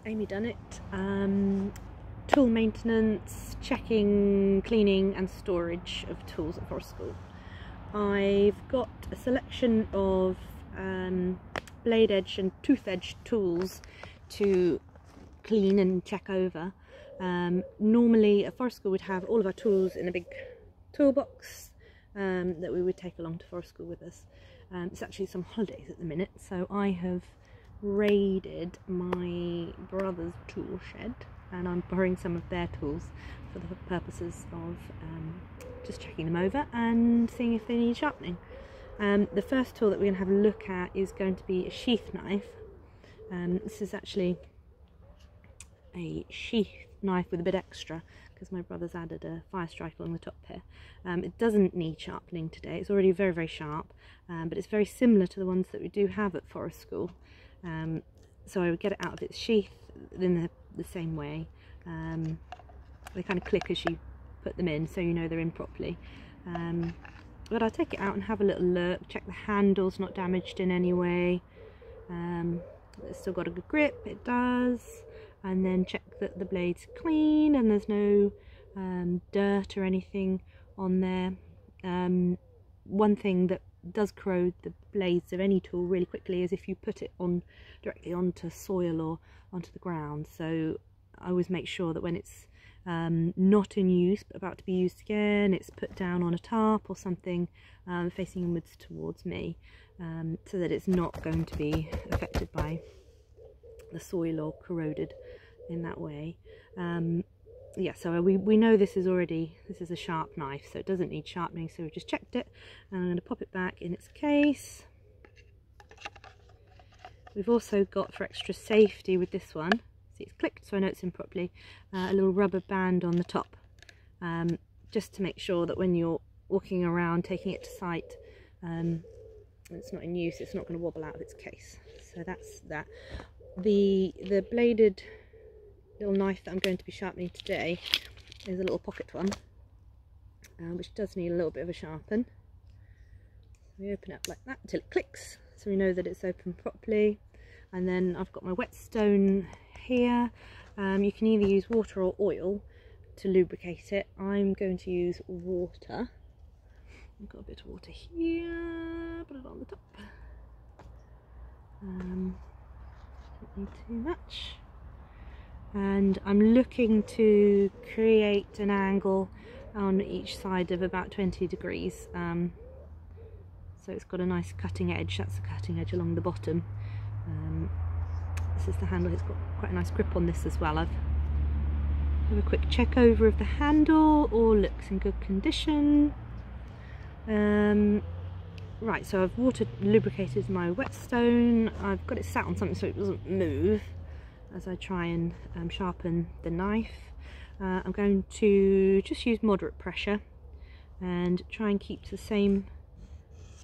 Amy done it. Tool maintenance, checking, cleaning and storage of tools at Forest School. I've got a selection of blade edge and tooth edge tools to clean and check over. Normally at Forest School we'd have all of our tools in a big toolbox that we would take along to Forest School with us. It's actually some holidays at the minute, so I have raided my brother's tool shed and I'm borrowing some of their tools for the purposes of just checking them over and seeing if they need sharpening. The first tool that we're going to have a look at is going to be a sheath knife. This is actually a sheath knife with a bit extra because my brother's added a fire strike along the top here. It doesn't need sharpening today, it's already very, very sharp, but it's very similar to the ones that we do have at Forest School. So I would get it out of its sheath in the same way. They kind of click as you put them in, so you know they're in properly. But I'll take it out and have a little look, check the handle's not damaged in any way. It's still got a good grip, it does. And then check that the blade's clean and there's no dirt or anything on there. One thing that does corrode the blades of any tool really quickly is if you put it on directly onto soil or onto the ground. So I always make sure that when it's not in use but about to be used again, it's put down on a tarp or something facing inwards towards me, so that it's not going to be affected by the soil or corroded in that way. Yeah, so we know this is a sharp knife, so it doesn't need sharpening, so we've just checked it, and I'm going to pop it back in its case. We've also got, for extra safety with this one, see it's clicked so I know it's in properly, a little rubber band on the top, just to make sure that when you're walking around taking it to site, it's not in use, it's not going to wobble out of its case. So that's that. The bladed little knife that I'm going to be sharpening today is a little pocket one, which does need a little bit of a sharpen. So we open it up like that until it clicks, so we know that it's open properly. And then I've got my whetstone here. You can either use water or oil to lubricate it. I'm going to use water. I've got a bit of water here, put it on the top. Don't need too much. And I'm looking to create an angle on each side of about 20 degrees. So it's got a nice cutting edge, that's the cutting edge along the bottom. This is the handle, it's got quite a nice grip on this as well. I've have a quick check over of the handle, all looks in good condition. Right, so I've lubricated my whetstone. I've got it sat on something so it doesn't move as I try and sharpen the knife. I'm going to just use moderate pressure and try and keep to the same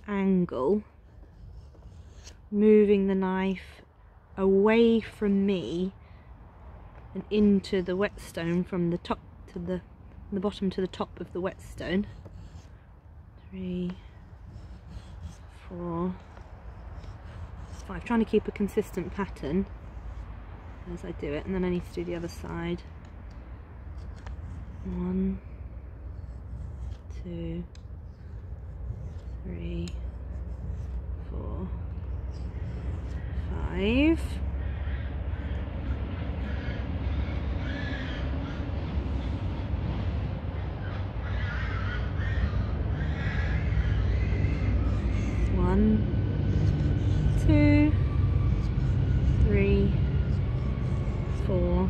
angle, moving the knife away from me and into the whetstone from the top to the bottom to the top of the whetstone. 3, 4, 5. Trying to keep a consistent pattern as I do it, and then I need to do the other side. 1, 2, 3, 4, 5. One, 2, 3, 4,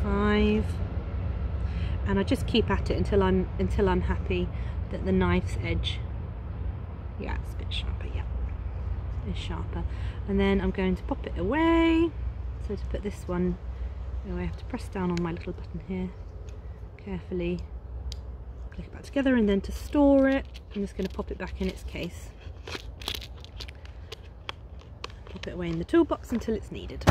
5, and I just keep at it until I'm happy that the knife's edge, yeah, it's a bit sharper, yeah, it's sharper. And then I'm going to pop it away. So to put this one away, I have to press down on my little button here, carefully click it back together, and then to store it, I'm just going to pop it back in its case. Pop it away in the toolbox until it's needed.